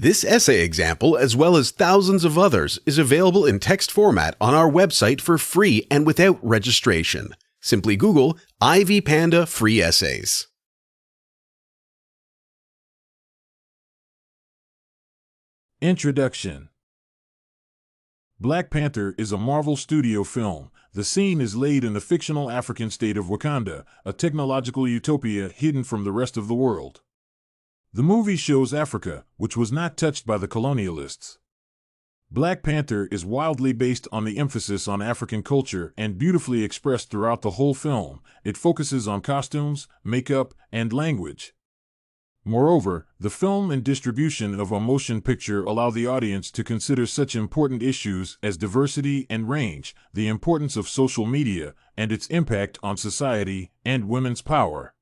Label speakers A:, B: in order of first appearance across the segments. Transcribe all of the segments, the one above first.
A: This essay example, as well as thousands of others, is available in text format on our website for free and without registration. Simply Google Ivy Panda Free Essays.
B: Introduction. Black Panther is a Marvel Studio film. The scene is laid in the fictional African state of Wakanda, a technological utopia hidden from the rest of the world. The movie shows Africa, which was not touched by the colonialists. Black Panther is wildly based on the emphasis on African culture and beautifully expressed throughout the whole film. It focuses on costumes, makeup, and language. Moreover, the film and distribution of a motion picture allow the audience to consider such important issues as diversity and range, the importance of social media, and its impact on society and women's power.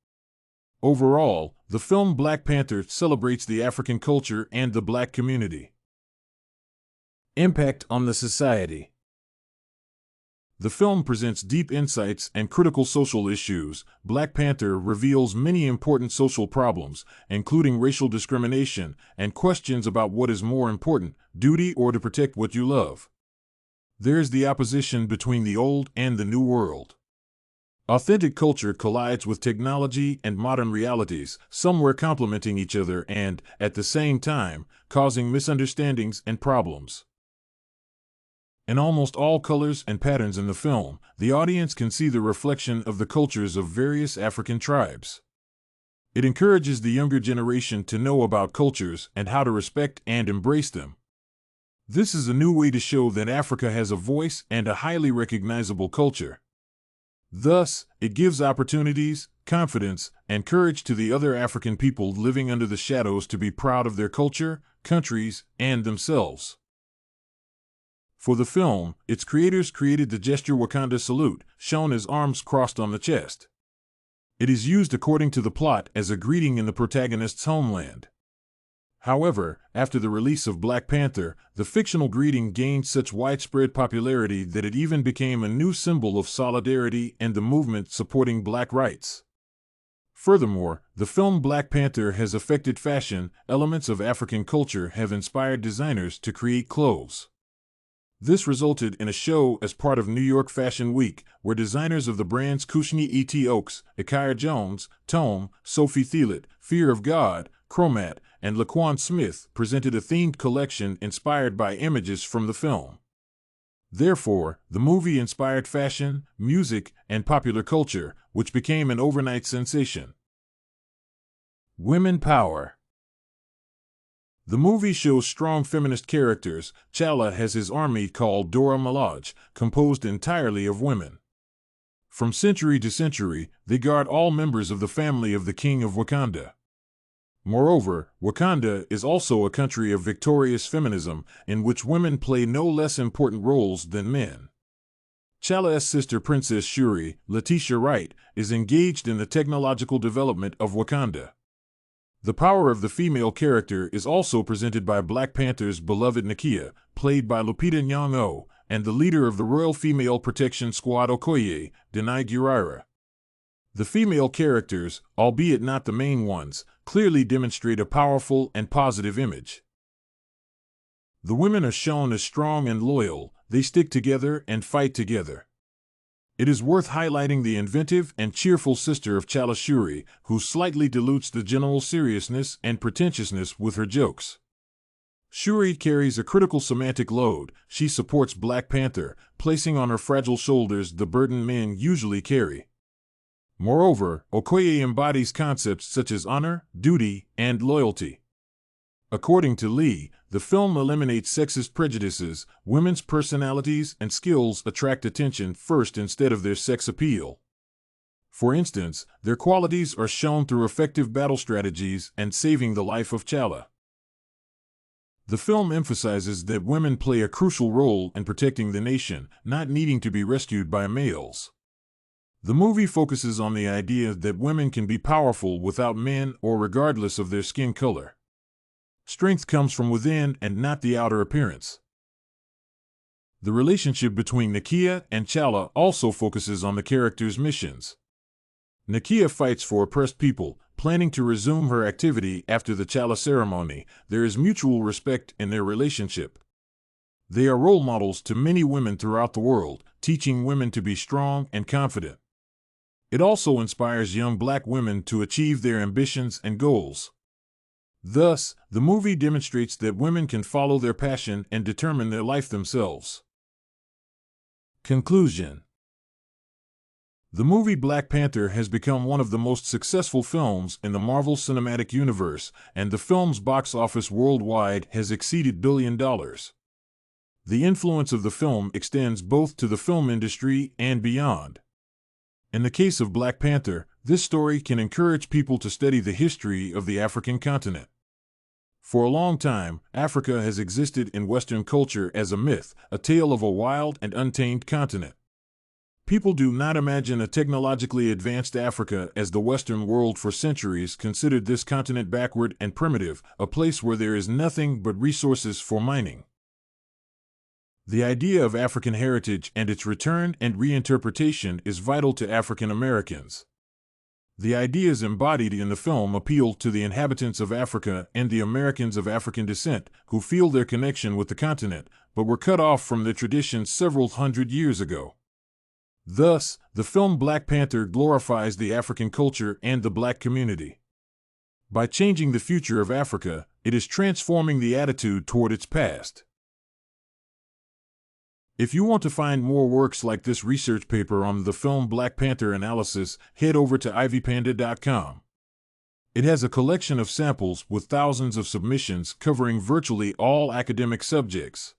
B: Overall, the film Black Panther celebrates the African culture and the Black community. Impact on the society. The film presents deep insights and critical social issues. Black Panther reveals many important social problems, including racial discrimination and questions about what is more important, duty or to protect what you love. There's the opposition between the old and the new world. Authentic culture collides with technology and modern realities, somewhere complementing each other and, at the same time, causing misunderstandings and problems. In almost all colors and patterns in the film, the audience can see the reflection of the cultures of various African tribes. It encourages the younger generation to know about cultures and how to respect and embrace them. This is a new way to show that Africa has a voice and a highly recognizable culture. Thus, it gives opportunities, confidence, and courage to the other African people living under the shadows to be proud of their culture, countries, and themselves. For the film, its creators created the gesture Wakanda salute, shown as arms crossed on the chest. It is used according to the plot as a greeting in the protagonist's homeland. However, after the release of Black Panther, the fictional greeting gained such widespread popularity that it even became a new symbol of solidarity and the movement supporting Black rights. Furthermore, the film Black Panther has affected fashion. Elements of African culture have inspired designers to create clothes. This resulted in a show as part of New York Fashion Week, where designers of the brands Kushni E.T. Oaks, Ikaya Jones, Tome, Sophie Thielett, Fear of God, Chromat, and Laquan Smith presented a themed collection inspired by images from the film. Therefore, the movie inspired fashion, music, and popular culture, which became an overnight sensation. Women power. The movie shows strong feminist characters. T'Challa has his army called Dora Milaje, composed entirely of women. From century to century, they guard all members of the family of the King of Wakanda. Moreover, Wakanda is also a country of victorious feminism, in which women play no less important roles than men. T'Challa's sister Princess Shuri, Letitia Wright, is engaged in the technological development of Wakanda. The power of the female character is also presented by Black Panther's beloved Nakia, played by Lupita Nyong'o, and the leader of the Royal Female Protection Squad Okoye, Denai Gurira. The female characters, albeit not the main ones, clearly demonstrate a powerful and positive image. The women are shown as strong and loyal. They stick together and fight together. It is worth highlighting the inventive and cheerful sister of T'Challa, Shuri, who slightly dilutes the general seriousness and pretentiousness with her jokes. Shuri carries a critical semantic load. She supports Black Panther, placing on her fragile shoulders the burden men usually carry. Moreover, Okoye embodies concepts such as honor, duty, and loyalty. According to Lee, the film eliminates sexist prejudices. Women's personalities and skills attract attention first instead of their sex appeal. For instance, their qualities are shown through effective battle strategies and saving the life of T'Challa. The film emphasizes that women play a crucial role in protecting the nation, not needing to be rescued by males. The movie focuses on the idea that women can be powerful without men or regardless of their skin color. Strength comes from within and not the outer appearance. The relationship between Nakia and T'Challa also focuses on the characters' missions. Nakia fights for oppressed people, planning to resume her activity after the Chala ceremony. There is mutual respect in their relationship. They are role models to many women throughout the world, teaching women to be strong and confident. It also inspires young black women to achieve their ambitions and goals. Thus, the movie demonstrates that women can follow their passion and determine their life themselves. Conclusion. The movie Black Panther has become one of the most successful films in the Marvel Cinematic Universe, and the film's box office worldwide has exceeded $1 billion. The influence of the film extends both to the film industry and beyond. In the case of Black Panther, this story can encourage people to study the history of the African continent. For a long time, Africa has existed in Western culture as a myth, a tale of a wild and untamed continent. People do not imagine a technologically advanced Africa, as the Western world for centuries considered this continent backward and primitive, a place where there is nothing but resources for mining. The idea of African heritage and its return and reinterpretation is vital to African Americans. The ideas embodied in the film appeal to the inhabitants of Africa and the Americans of African descent, who feel their connection with the continent, but were cut off from their traditions several hundred years ago. Thus, the film Black Panther glorifies the African culture and the black community. By changing the future of Africa, it is transforming the attitude toward its past. If you want to find more works like this research paper on the film Black Panther analysis, head over to ivypanda.com. It has a collection of samples with thousands of submissions covering virtually all academic subjects.